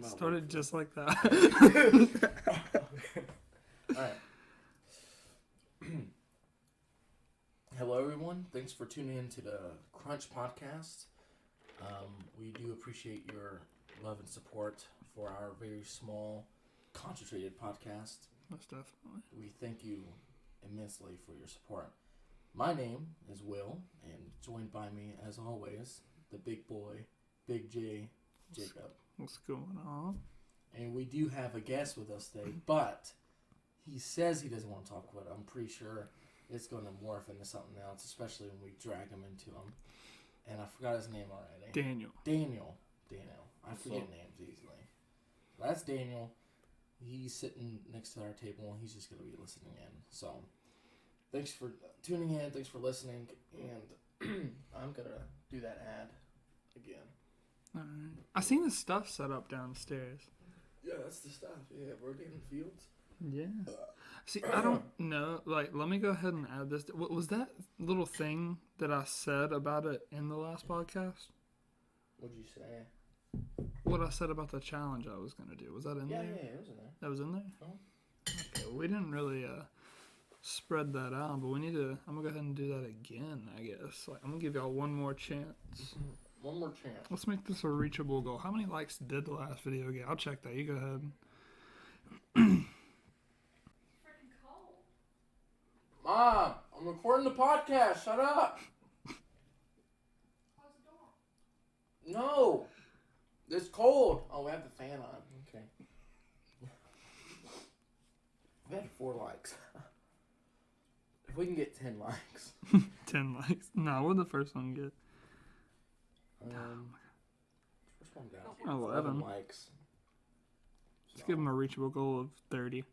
Started just like that. All right. Hello, everyone. Thanks for tuning in to the Crunch Podcast. We do appreciate your love and support for our very small, concentrated podcast. Most definitely. We thank you immensely for your support. My name is Will, and joined by me, as always, the big boy, Big J, Jacob. What's going on? And we do have a guest with us today, but he says he doesn't want to talk about it. I'm pretty sure it's going to morph into something else, especially when we drag him into him. And I forgot his name already. Daniel. I forget names easily. That's Daniel. He's sitting next to our table, and he's just going to be listening in. So, thanks for tuning in. Thanks for listening. And I'm going to do that ad again. All right. I seen the stuff set up downstairs. Yeah, that's the stuff. Yeah, rotating fields. Yeah. See, I don't know. Like, let me go ahead and add this. What was that little thing that I said about it in the last podcast? What'd you say? What I said about the challenge I was going to do. Was that in there? Yeah, it was in there. That was in there? Oh. Okay, well, we didn't really spread that out, but we need to... I'm going to go ahead and do that again, I guess. Like, I'm going to give y'all one more chance. One more chance. Let's make this a reachable goal. How many likes did the last video get? I'll check that. You go ahead. Mom, I'm recording the podcast. Shut up. Close the door. No. It's cold. Oh, we have the fan on. Okay. We had 4 likes. If we can get 10 likes. 10 likes. No, what did the first one get? First one got 11 likes. Let's give them a reachable goal of 30.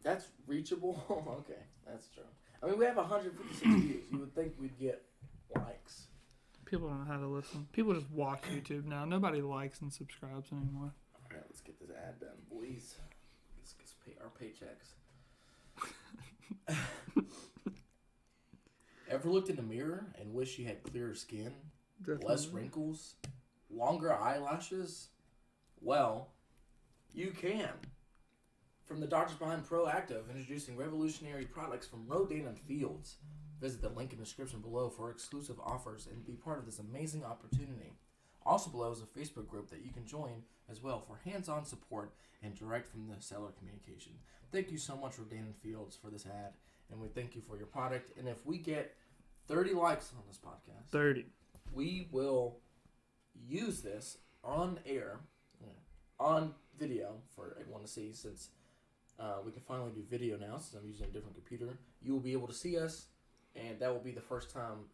That's reachable? Okay, that's true. I mean, we have 156 views. You would think we'd get likes. People don't know how to listen. People just watch YouTube now. Nobody likes and subscribes anymore. All right, let's get this ad done, boys. Let's pay our paychecks. Ever looked in the mirror and wish you had clearer skin, Definitely. less wrinkles, longer eyelashes? Well, you can. From the doctors behind Proactive, introducing revolutionary products from Rodan and Fields. Visit the link in the description below for exclusive offers and be part of this amazing opportunity. Also below is a Facebook group that you can join as well for hands-on support and direct from the seller communication. Thank you so much, Rodan and Fields, for this ad, and we thank you for your product. And if we get 30 likes on this podcast, 30. we will use this on air, on video for everyone to see, since we can finally do video now since I'm using a different computer. You will be able to see us, and that will be the first time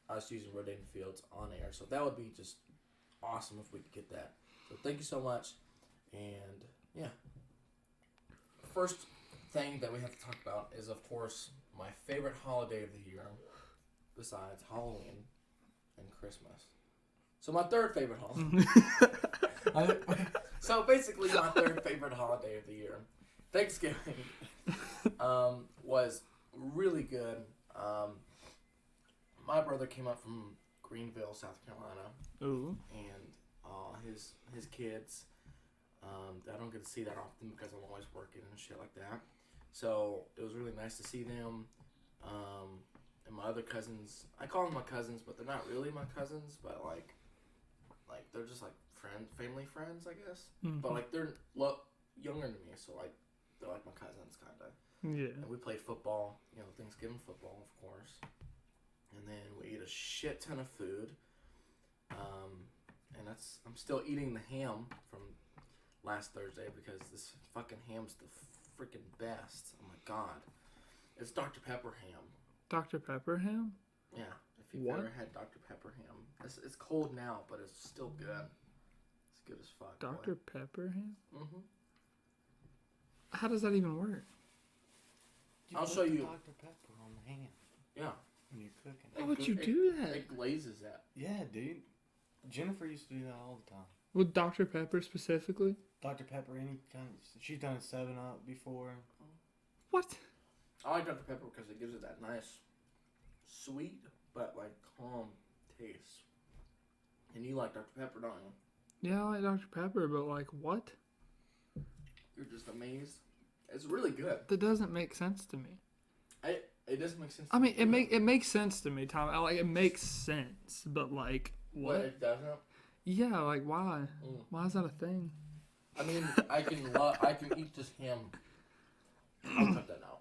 us using Rodan Fields on air. So that would be just awesome if we could get that. So thank you so much. And yeah. First thing that we have to talk about is, of course, my favorite holiday of the year, besides Halloween and Christmas. So my third favorite holiday. So basically my third favorite holiday of the year, Thanksgiving, was really good. My brother came up from Greenville, South Carolina. Ooh. And his kids, I don't get to see that often because I'm always working and shit like that. So it was really nice to see them. And my other cousins, I call them my cousins, but they're not really my cousins, but like they're just like family friends, I guess. Mm-hmm. But like they're younger than me, so like they're like my cousins, kind of. Yeah. And we played football, Thanksgiving football, of course. And then we ate a shit ton of food. And I'm still eating the ham from last Thursday because this fucking ham's the freaking best. Oh my god. It's Dr. Pepper ham. Dr. Pepper ham? Yeah. If you've ever had Dr. Pepper ham. It's cold now, but it's still good. It's good as fuck. Dr. Pepper ham? Mm-hmm. How does that even work? I'll show you. Dr. Pepper on the ham. Yeah. When you're cooking. Why would you do that? It glazes that. Yeah, dude. Jennifer used to do that all the time. With Dr. Pepper specifically? Dr. Pepper, any kind. She's done 7-Up before. What? I like Dr. Pepper because it gives it that nice, sweet, but like calm taste. And you like Dr. Pepper, don't you? Yeah, I like Dr. Pepper, but like what? You're just amazed. It's really good. That doesn't make sense to me. It doesn't make sense. I mean, it makes sense to me, Tom. Like it makes sense, but like what? What it doesn't. Yeah, like why? Mm. Why is that a thing? I mean, I can eat this ham. I'll cut that out.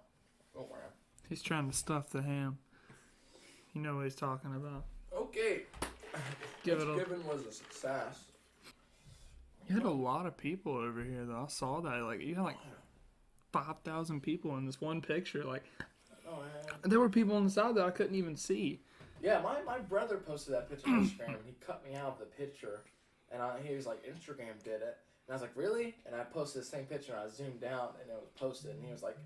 Don't worry. He's trying to stuff the ham. You know what he's talking about. Okay. Give it a. Thanksgiving was a success. You had a lot of people over here, though. I saw that. Like you had like 5,000 people in this one picture. Like Oh, man. there were people on the side that I couldn't even see. Yeah, my brother posted that picture on Instagram. He cut me out of the picture, and he was like, Instagram did it. And I was like, really? And I posted the same picture, and I zoomed out, and it was posted, and he was like,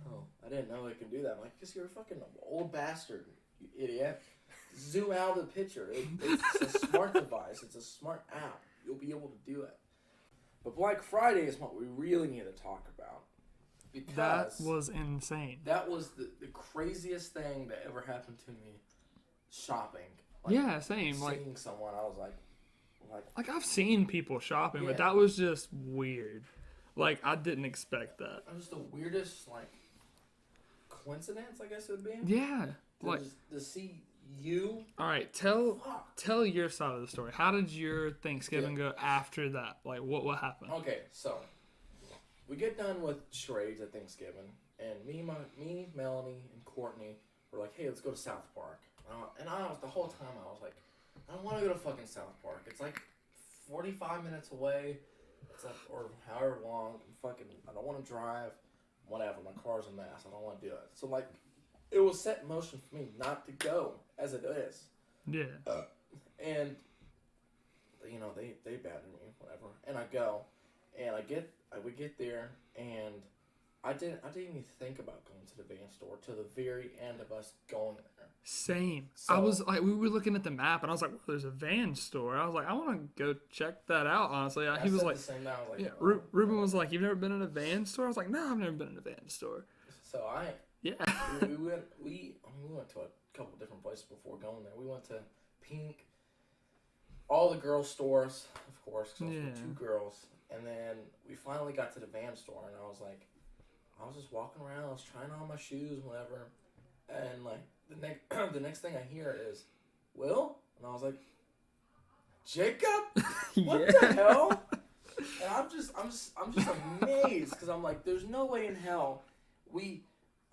oh, I didn't know it can do that. I'm like, because you're a fucking old bastard, you idiot. Zoom out of the picture. It's a smart device. It's a smart app. You'll be able to do it. But Black Friday is what we really need to talk about. Because That was insane. that was the craziest thing that ever happened to me shopping. Yeah, same. Like Seeing someone, I was like, I've seen people shopping, Yeah. but that was just weird. Like I didn't expect that. it was the weirdest, like, coincidence, I guess it would be. Yeah. Like To see you. all right, Fuck. tell your side of the story. How did your Thanksgiving go after that? Like what happened? Okay, so we get done with charades at Thanksgiving, and me, Melanie, and Courtney were like, "Hey, let's go to South Park." And I was the whole time I was like, "I don't want to go to fucking South Park. It's like 45 minutes away. It's like, or however long. I don't want to drive. Whatever. My car's a mess. I don't want to do it." So like, it was set in motion for me not to go as it is. Yeah. And you know they battered me, whatever. And I go, and we get there, and I didn't even think about going to the van store till the very end of us going there. Same. So- I was like, we were looking at the map, and I was like, well, "There's a van store." I was like, "I want to go check that out." Honestly, he was said like, the same. I was like, "Yeah." oh. Ruben was like, "You've never been in a van store?" I was like, "No, I've never been in a van store." So Yeah. we went to a couple different places before going there. We went to Pink, all the girls stores, of course, because Yeah. two girls, and then we finally got to the van store, and I was just walking around, I was trying on my shoes, whatever, and like the next thing I hear is, "Will?" And I was like, "Jacob? What the hell?" And I'm just amazed, because I'm like, there's no way in hell we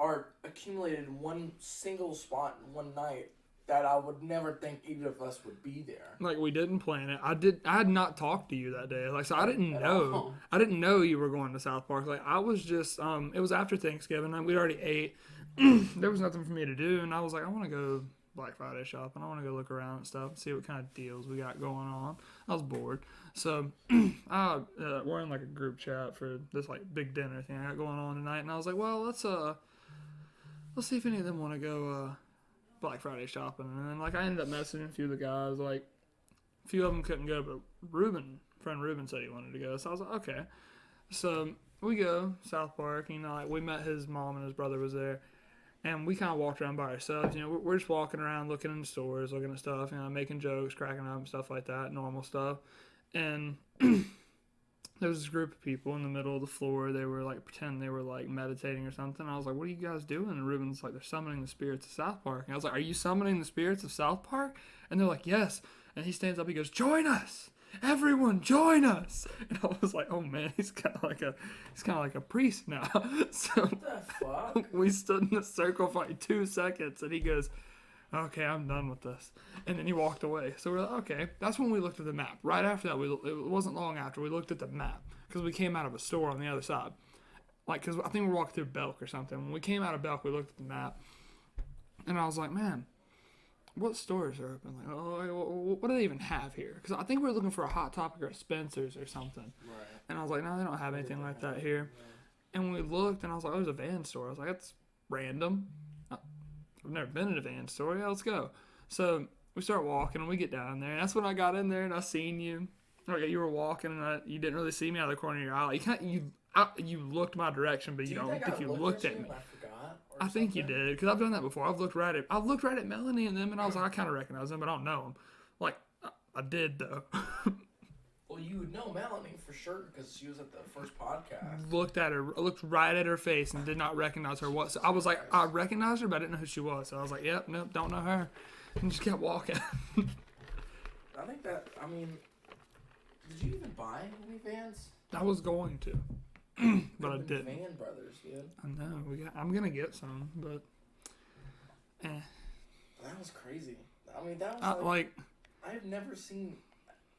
are accumulated in one single spot in one night that I would never think either of us would be there. Like we didn't plan it. I had not talked to you that day. Like so I didn't At know. all. I didn't know you were going to South Park. Like I was just it was after Thanksgiving and we'd already ate. There was nothing for me to do and I was like, I want to go Black Friday shopping. I want to go look around and stuff and see what kind of deals we got going on. I was bored. So we're in like a group chat for this like big dinner thing I got going on tonight and I was like, well, let's see if any of them want to go Black Friday shopping. And then like I ended up messaging a few of the guys. Like a few of them couldn't go, but friend Ruben said he wanted to go. So I was like, okay. So we go South Park. You know, like we met his mom and his brother was there, and we kind of walked around by ourselves. You know, we're just walking around, looking in the stores, looking at stuff. You know, making jokes, cracking up, and stuff like that, normal stuff. And there was this group of people in the middle of the floor. They were like pretending they were like meditating or something. I was like, "What are you guys doing?" And Ruben's like, "They're summoning the spirits of South Park." And I was like, "Are you summoning the spirits of South Park?" And they're like, "Yes." And he stands up. He goes, "Join us, everyone, join us!" And I was like, "Oh man, he's kind of like a priest now." So What the fuck? we stood in a circle for like 2 seconds, and he goes, "Okay, I'm done with this." And then he walked away. So we're like, okay. That's when we looked at the map. Right after that, it wasn't long after, we looked at the map. Because we came out of a store on the other side. Like, because I think we were walking through Belk or something. When we came out of Belk, we looked at the map. And I was like, man, what stores are open? Like, oh, what do they even have here? Because I think we were looking for a Hot Topic or a Spencer's or something. Right. And I was like, no, they don't have anything like that here. And we looked, and I was like, oh, there's a van store. I was like, that's random. I've never been in a van store. Yeah, let's go. So we start walking, and we get down there. And that's when I got in there, and I seen you. Like, you were walking, and you didn't really see me out of the corner of your eye. You looked my direction, but you don't think you looked at me. I forgot. I think you did, because I've done that before. I've looked right at Melanie and them, and I was like, I kind of recognize them, but I don't know them. Like, I did, though. Well, you would know Melanie for sure because she was at the first podcast. Looked right at her face and did not recognize her. What? So I was like, I recognized her, but I didn't know who she was. So I was like, yep, nope, don't know her, and just kept walking. I think that. I mean, did you even buy any Vans? I was going to, but I didn't. Van Brothers, dude. I know I'm gonna get some, but That was crazy. I mean, that was like I've never seen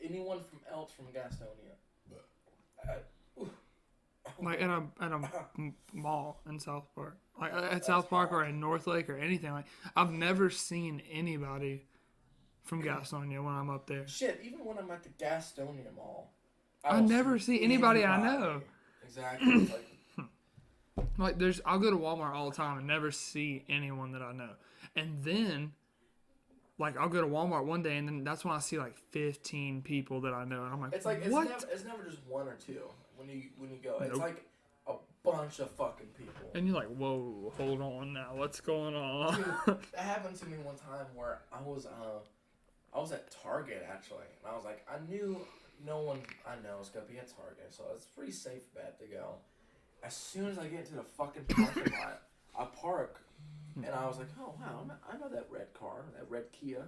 anyone from else from Gastonia. like at a mall in South Park, like at South Park or in North Lake or anything. Like I've never seen anybody from Gastonia when I'm up there. Shit, even when I'm at the Gastonia Mall, I don't never see anybody I know. Exactly. It's like, I'll go to Walmart all the time and never see anyone that I know. And then, like, I'll go to Walmart one day and then that's when I see like 15 people that I know. And I'm like, it's like what? It's never just one or two when you go. It's Nope. like a bunch of fucking people. And you're like, whoa, hold on now. What's going on? Dude, that happened to me one time where I was at Target actually. And I was like, I knew no one I know is going to be at Target. So it's a pretty safe bet to go. As soon as I get into the fucking parking lot, I park, and I was like, oh, wow, I know that red car, that red Kia.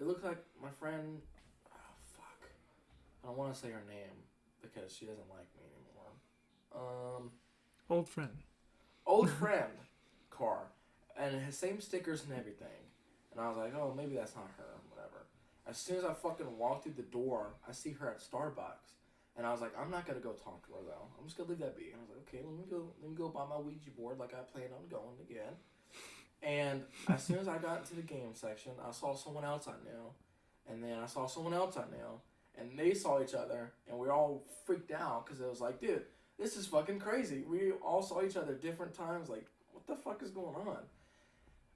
It looked like my friend, oh, fuck. I don't want to say her name, because she doesn't like me anymore. Old friend. Old friend car, and it has same stickers and everything. And I was like, oh, maybe that's not her, whatever. As soon as I fucking walk through the door, I see her at Starbucks. And I was like, I'm not gonna go talk to her though. I'm just gonna leave that be. I was like, okay, let me go buy my Ouija board like I planned on going again. And as soon as I got into the game section, I saw someone else I knew, and then I saw someone else I knew, and they saw each other, and we all freaked out because it was like, dude, this is fucking crazy. We all saw each other different times. Like, what the fuck is going on?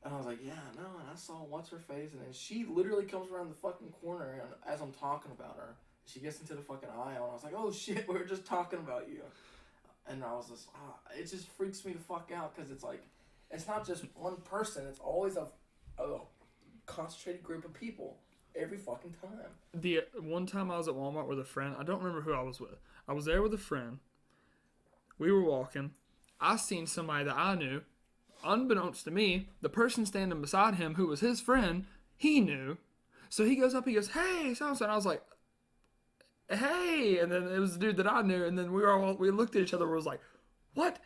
And I was like, yeah, no. And I saw what's her face, and then she literally comes around the fucking corner, and as I'm talking about her. She gets into the fucking aisle, and I was like, oh shit, we were just talking about you. And I was just, it just freaks me the fuck out, because it's like, it's not just one person, it's always a concentrated group of people, every fucking time. The one time I was at Walmart with a friend, I don't remember who I was with. I was there with a friend. We were walking. I seen somebody that I knew. Unbeknownst to me, the person standing beside him, who was his friend, he knew. So he goes up, he goes, hey, so-and-so. And I was like, hey, and then it was the dude that I knew, and then we looked at each other and was like, what?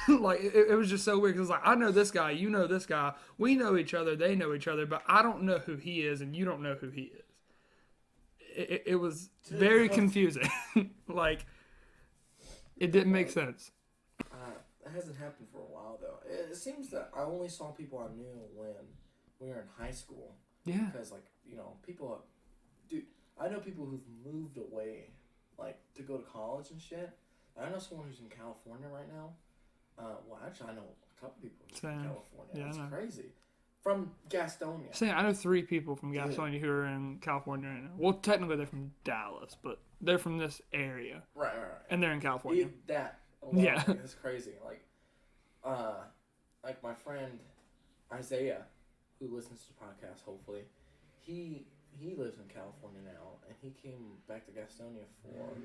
Like, it was just so weird, because like, I know this guy, you know this guy, we know each other, they know each other, but I don't know who he is, and you don't know who he is. It was very confusing. Like, it didn't make sense. It hasn't happened for a while, though. It seems that I only saw people I knew when we were in high school. Yeah. Because, like, you know, dude, I know people who've moved away, like, to go to college and shit. I know someone who's in California right now. Well, actually, I know a couple people who's in California. Yeah, That's crazy. From Gastonia. I know 3 people from Gastonia who are in California right now. Well, technically they're from Dallas, but they're from this area. Right. And they're in California. That alone Yeah. is crazy. Like my friend Isaiah, who listens to the podcast, hopefully, he lives in California now, and he came back to Gastonia for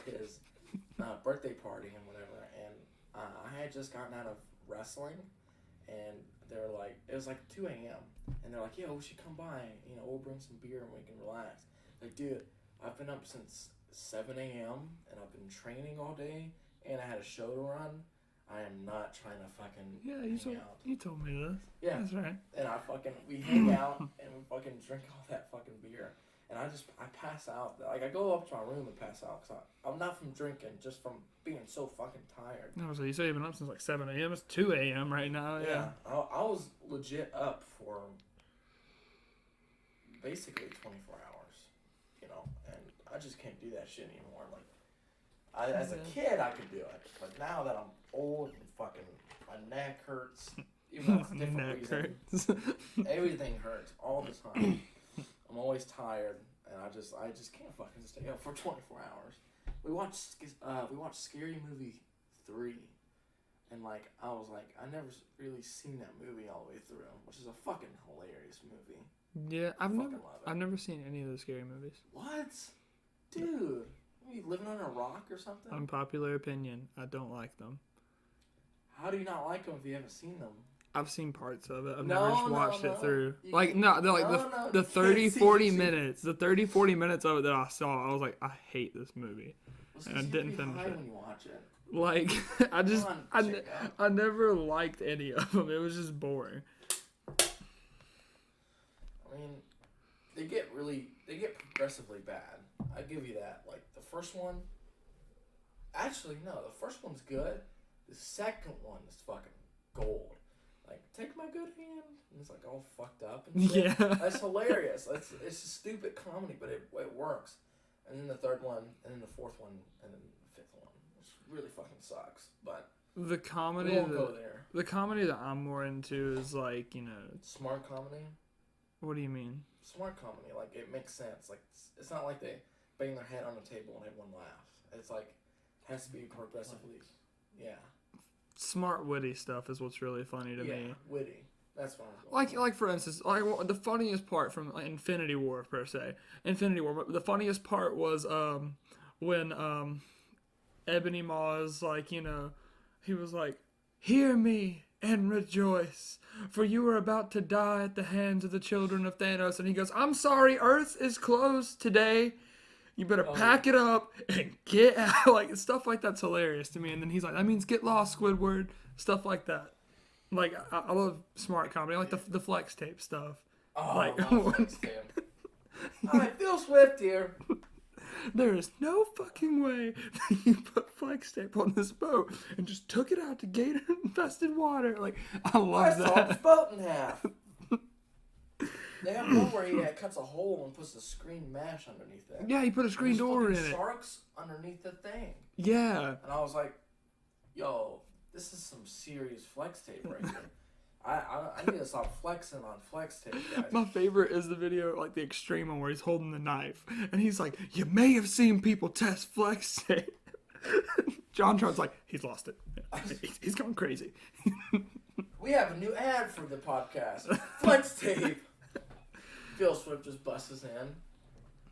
his birthday party and whatever. And I had just gotten out of wrestling, and they're like, it was like 2 a.m. and they're like, yo, we should come by, you know, we'll bring some beer and we can relax. Like, dude, I've been up since 7 a.m. and I've been training all day, and I had a show to run. I am not trying to fucking hang out. You told me this. Yeah. That's right. And we hang out and we fucking drink all that fucking beer. And I pass out. Like, I go up to my room and pass out because I'm not from drinking, just from being so fucking tired. No, so you say you've been up since like 7 a.m. It's 2 a.m. right now. Yeah. I was legit up for basically 24 hours, you know, and I just can't do that shit anymore. Like, as a kid, I could do it, but now that I'm old and fucking my neck hurts, even though it's a different reason, everything hurts all the time. I'm always tired, and I just can't fucking stay up for 24 hours. We watched Scary Movie 3, and like I was like, I never really seen that movie all the way through, which is a fucking hilarious movie. Yeah, Fucking love it. I've never seen any of the scary movies. What? Dude. Are you living on a rock or something? Unpopular opinion. I don't like them. How do you not like them if you haven't seen them? I've seen parts of it. I've No, never just no, watched no. it through. You Like, can- no, they're like no, the you 30, can't see- 40 you see- minutes. The 30, 40 minutes of it that I saw, I was like, I hate this movie. Well, And I you didn't be finish high it. when you watch it. Like, I just, Come on, Chico. I never liked any of them. It was just boring. I mean, they get progressively bad. I give you that. Like the first one. Actually, no. The first one's good. The second one is fucking gold. Like, take my good hand. And it's like all fucked up and shit. Yeah. That's hilarious. It's a stupid comedy, but it works. And then the third one, and then the fourth one, and then the fifth one, which really fucking sucks. But The comedy, we won't go there. the comedy that I'm more into is like, you know, Smart comedy. what do you mean? Smart comedy, like it makes sense. Like it's not like they bang their head on the table and everyone laughs. It's like it has to be progressively, yeah, Smart, witty stuff is what's really funny to me. witty. That's what I'm going Like for instance, like the funniest part from Infinity War per se, Infinity War. But the funniest part was when Ebony Maw's like, you know, he was like, "Hear me and rejoice, for you are about to die at the hands of the children of Thanos." And he goes, "I'm sorry, Earth is closed today. You better pack it up and get out." Like, stuff like that's hilarious to me. And then he's like, "That means get lost, Squidward." Stuff like that. Like, I love smart comedy. I like the flex tape stuff. Oh, like, I love Flex Tape. Hi, Phil Swift here. There is no fucking way that you put flex tape on this boat and just took it out to gator-infested water. Like, I love That's all the that. boat in half. They have one where he cuts a hole and puts a screen mesh underneath it. Yeah, he put a screen There's door in fucking it. sharks underneath the thing. Yeah. And I was like, yo, this is some serious flex tape right here. I need to stop flexing on flex tape, guys. My favorite is the video, like the extreme one where he's holding the knife. And he's like, "You may have seen people test flex tape." John Trout's like, he's lost it. He's going crazy. We have a new ad for the podcast. Flex tape. Phil Swift just busts his in.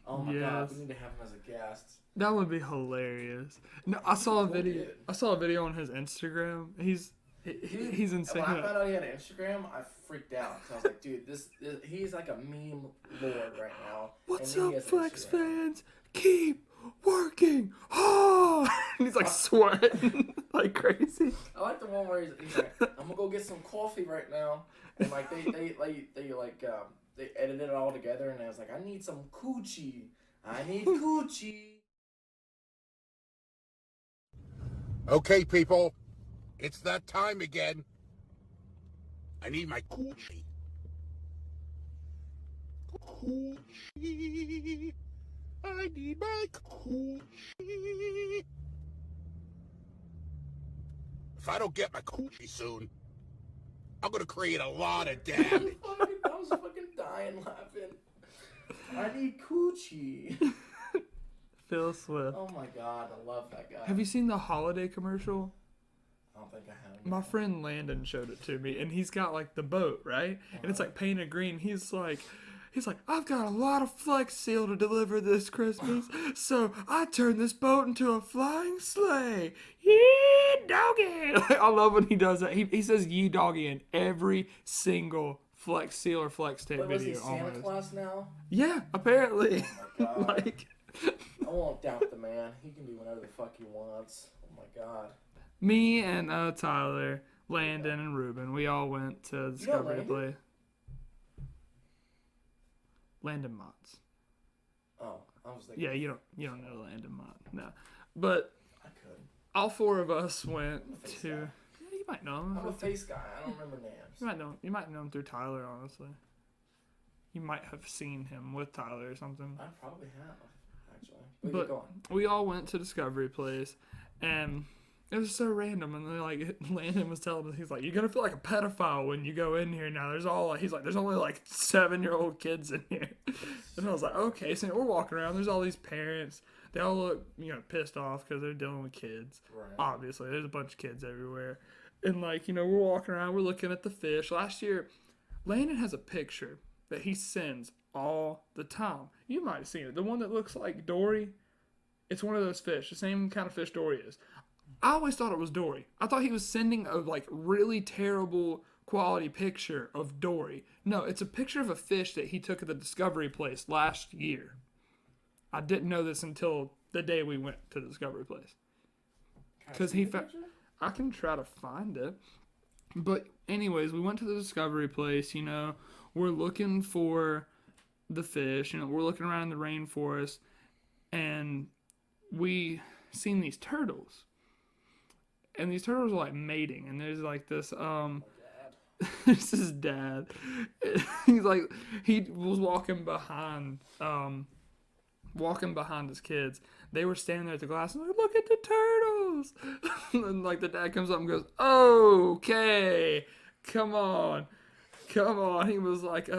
Oh my god, we need to have him as a guest. That would be hilarious. No, I saw a Cool video. dude. I saw a video on his Instagram. He's insane. When I found out he had an Instagram, I freaked out. So I was like, dude, this he's like a meme lord right now. What's And then up, he has an Flex Instagram. fans? Keep working hard. And he's like sweating like crazy. I like the one where he's like, I'm gonna go get some coffee right now, and like they edited it all together, and I was like, I need some coochie. I need coochie. Okay, people, it's that time again. I need my coochie. Coochie. I need my coochie. If I don't get my coochie soon, I'm gonna create a lot of damage. I was fucking dying laughing. I need coochie. Phil Swift. Oh my god, I love that guy. Have you seen the holiday commercial? I don't think I have. My friend Landon showed it to me, and he's got like the boat, right? And it's like painted green. He's like, I've got a lot of Flex Seal to deliver this Christmas, so I turned this boat into a flying sleigh. Yee doggy! Like, I love when he does that. He says "yee doggy" in every single Flex Seal or Flex Tape Wait, was he video. Santa Almost. Claus now? Yeah, apparently. Oh my god. Like, I won't doubt the man. He can be whatever the fuck he wants. Oh my god. me and Tyler, Landon, and Ruben, we all went to Discovery to Landon? play. Landon Motts. Oh, I was thinking. Yeah, you don't know Landon Mott, no. But I could. all four of us went I'm a face to. guy. Yeah, you might know him. I'm a face guy. I don't remember names. You might know him through Tyler, honestly. You might have seen him with Tyler or something. I probably have, actually. But But keep going. we all went to Discovery Place, and it was so random. And then, like, Landon was telling us, he's like, "You're gonna feel like a pedophile when you go in here now. There's only like 7-year-old kids in here." And I was like, "Okay." So we're walking around. There's all these parents. They all look, pissed off because they're dealing with kids. Right. Obviously, there's a bunch of kids everywhere. And like, we're walking around. We're looking at the fish. Last year, Landon has a picture that he sends all the time. You might have seen it. The one that looks like Dory. It's one of those fish, the same kind of fish Dory is. I always thought it was Dory. I thought he was sending a like really terrible quality picture of Dory. No, it's a picture of a fish that he took at the Discovery Place last year. I didn't know this until the day we went to the Discovery Place. Because he found. I can try to find it. But anyways, we went to the Discovery Place, you know. We're looking for the fish, you know. We're looking around in the rainforest. And we seen these turtles. And these turtles are like mating. And there's like this, this is Dad. He's like, he was walking behind his kids. They were standing there at the glass and like, look at the turtles. And like the dad comes up and goes, okay, come on. He was like,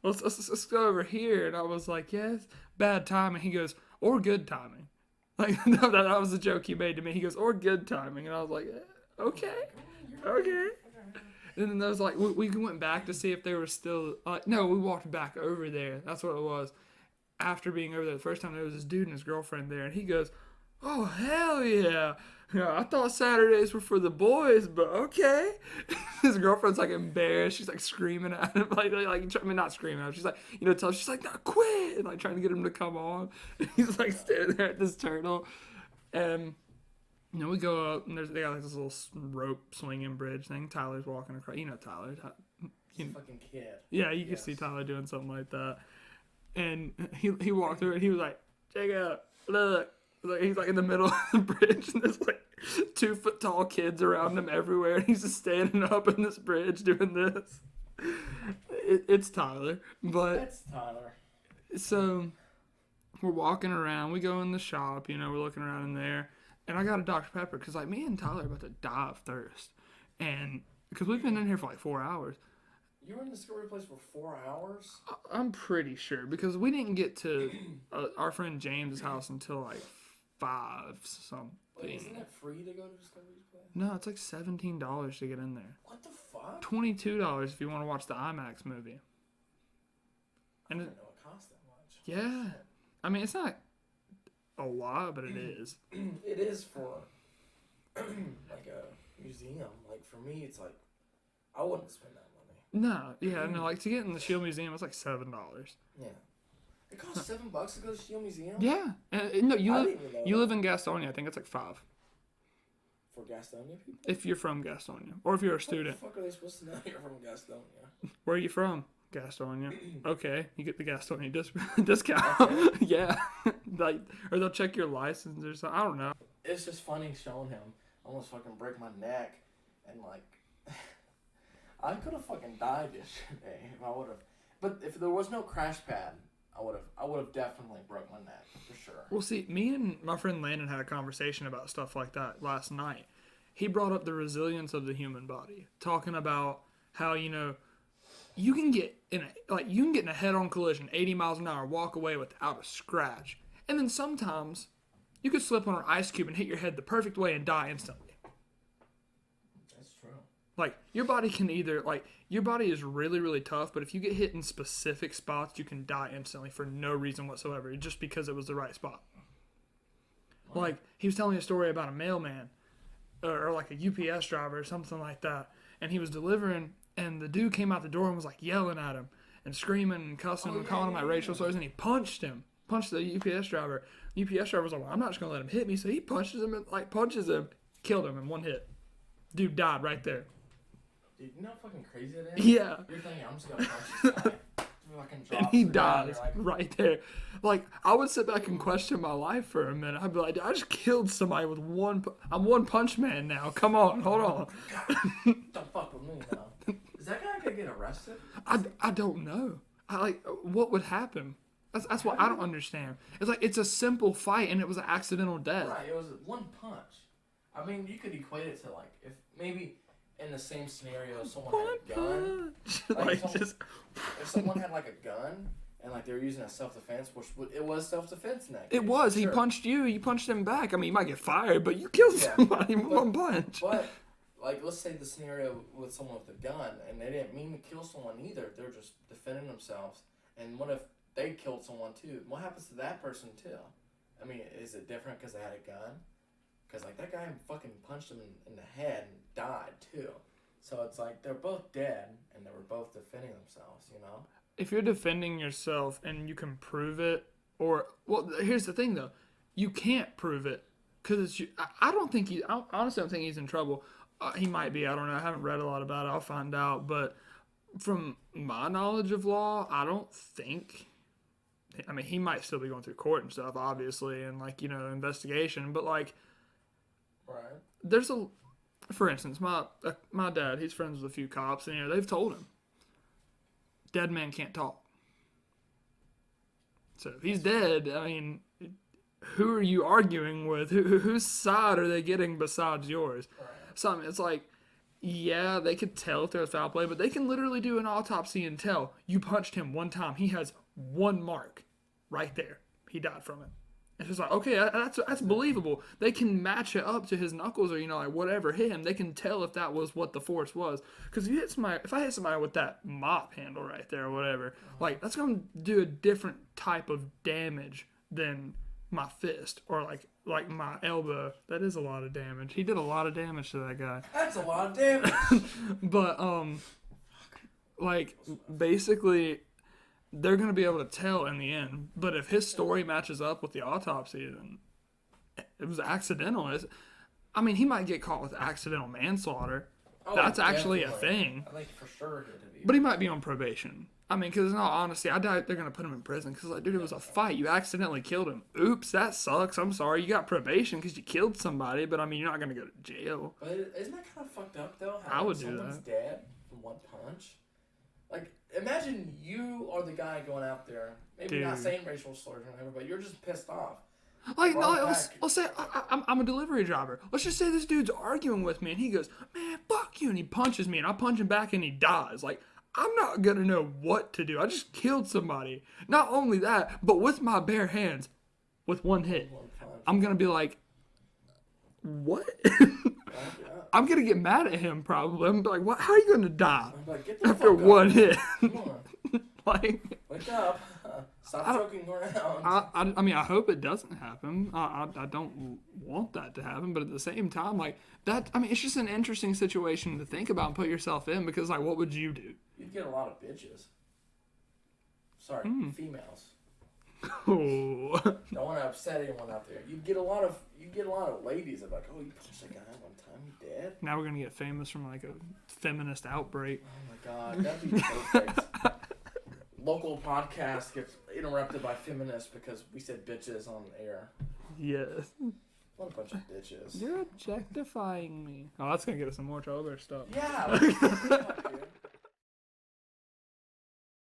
let's go over here. And I was like, yes, bad timing. He goes, or good timing. Like that was the joke he made to me. He goes, or good timing. And I was like, okay. And then there was like, we went back to see if they were still, no, we walked back over there. That's what it was. After being over there the first time, there was this dude and his girlfriend there, and he goes, oh, hell yeah. I thought Saturdays were for the boys, but okay. His girlfriend's like embarrassed. She's like screaming at him, not screaming at him. She's like, she's like, no, quit, and like trying to get him to come on. He's like standing there at this turtle, and we go up, and they got like this little rope swinging bridge thing. Tyler's walking across. You know Tyler. He's a fucking kid. Yeah, you can see Tyler doing something like that. And he walked through it. He was like, check out, look. Like, he's like in the middle of the bridge, and there's like 2 foot tall kids around him everywhere. And he's just standing up in this bridge doing this. It's Tyler, but That's Tyler. So we're walking around. We go in the shop. We're looking around in there, and I got a Dr. Pepper because like me and Tyler are about to die of thirst, and because we've been in here for like 4 hours. You were in the Discovery Place for 4 hours? I'm pretty sure because we didn't get to our friend James's house until like 5 something. Wait, isn't it free to go to Discovery's Place? No, it's like $17 to get in there. What the fuck? $22 if you want to watch the IMAX movie. And I didn't know it cost that much. Yeah. I mean, it's not a lot, but it is. It is for like a museum. Like for me, it's like I wouldn't spend that money. No, yeah, no, like to get in the Shield Museum, it's like $7. Yeah. It costs $7 to go to the Shield Museum? Yeah. No, you live in Gastonia. I think it's like $5. For Gastonia people? If you're from Gastonia. Or if you're a student. What the fuck are they supposed to know you're from Gastonia? Where are you from? Gastonia. Okay, you get the Gastonia discount. Okay. Yeah. Like, or they'll check your license or something. I don't know. It's just funny showing him almost fucking break my neck and like I could have fucking died yesterday if I would have. But if there was no crash pad, I would have definitely broke my neck for sure. Well, see, me and my friend Landon had a conversation about stuff like that last night. He brought up the resilience of the human body, talking about how you can get in a head-on collision, 80 miles an hour, walk away without a scratch, and then sometimes you could slip on an ice cube and hit your head the perfect way and die instantly. That's true. Like, your body can either, your body is really, really tough, but if you get hit in specific spots, you can die instantly for no reason whatsoever, just because it was the right spot. Wow. Like, he was telling me a story about a mailman, or like a UPS driver or something like that, and he was delivering, and the dude came out the door and was, like, yelling at him, and screaming and cussing and calling him out racial slurs, and he punched the UPS driver. The UPS driver was like, well, I'm not just going to let him hit me, so he punches him, killed him in one hit. Dude died right there. Dude, you know how fucking crazy it is? Yeah. You're thinking, I'm just going to punch this guy. And he dies right there. Like, I would sit back and question my life for a minute. I'd be like, I just killed somebody with I'm one punch man now. Come on, hold on. Don't fuck with me now. Is that guy going to get arrested? I don't know. What would happen? That's what I don't understand. It's like, it's a simple fight and it was an accidental death. Right, it was one punch. I mean, you could equate it to like, if maybe in the same scenario someone had a gun. If someone had like a gun and like they were using a self-defense, which it was self-defense in that case. It was. He punched you. You punched him back. I mean, you might get fired, but you killed somebody with one punch. But like, let's say the scenario with someone with a gun, and they didn't mean to kill someone either. They're just defending themselves. And what if they killed someone too? What happens to that person too? I mean, is it different because they had a gun? Because, like, that guy fucking punched him in the head and died too. So it's like they're both dead, and they were both defending themselves, you know? If you're defending yourself and you can prove it, or, well, here's the thing though, you can't prove it because it's you. I don't think I honestly don't think he's in trouble. He might be. I don't know. I haven't read a lot about it. I'll find out. But from my knowledge of law, I don't think. I mean, he might still be going through court and stuff, obviously, and like, you know, investigation. But like, Right. For instance, my dad, he's friends with a few cops, and you know they've told him, dead man can't talk. So if he's dead, I mean, who are you arguing with? Whose side are they getting besides yours? Right. So it's like, yeah, they could tell if there's foul play, but they can literally do an autopsy and tell you punched him one time. He has one mark right there. He died from it. It's just like, okay, that's believable. They can match it up to his knuckles or, you know, like whatever hit him. They can tell if that was what the force was. Because if I hit somebody with that mop handle right there or whatever, like that's going to do a different type of damage than my fist or like my elbow. That is a lot of damage. He did a lot of damage to that guy. That's a lot of damage. But like basically they're going to be able to tell in the end. But if his story matches up with the autopsy, then it was accidental. I mean, he might get caught with accidental manslaughter. Oh, That's actually a definitely. thing. I think for sure he'd be. But he might be on probation. I mean, because in all honesty, I doubt they're going to put him in prison. Because, like, dude, it was a fight. You accidentally killed him. Oops, that sucks. I'm sorry. You got probation because you killed somebody. But, I mean, you're not going to go to jail. But isn't that kind of fucked up, though? I would do someone's that. dead from one punch. Like, imagine you are the guy going out there, maybe not Dude. saying racial slurs or whatever, but you're just pissed off. Like, no, Brought let's say I'm a delivery driver. Let's just say this dude's arguing with me, and he goes, man, fuck you, and he punches me, and I punch him back, and he dies. Like, I'm not going to know what to do. I just killed somebody. Not only that, but with my bare hands, with one hit, One punch. I'm going to be like, what? Yeah. I'm going to get mad at him, probably. I'm like, what? How are you going to die I'm like, get the after fuck one up. hit? Come on. Like, Wake up. Stop joking around. I mean, I hope it doesn't happen. I don't want that to happen, but at the same time, like that. I mean, it's just an interesting situation to think about and put yourself in because, like, what would you do? You'd get a lot of bitches. Sorry, females. Oh, Don't want to upset anyone out there. You'd get a lot of ladies that are like, oh, you punched a guy one time, he dead. now we're gonna get famous from like a feminist outbreak. Oh my god, that'd be perfect. Local podcast gets interrupted by feminists because we said bitches on air. Yes, What a bunch of bitches. you're objectifying me. Oh, that's gonna get us in more trouble. Better stop. Yeah. Like, dude.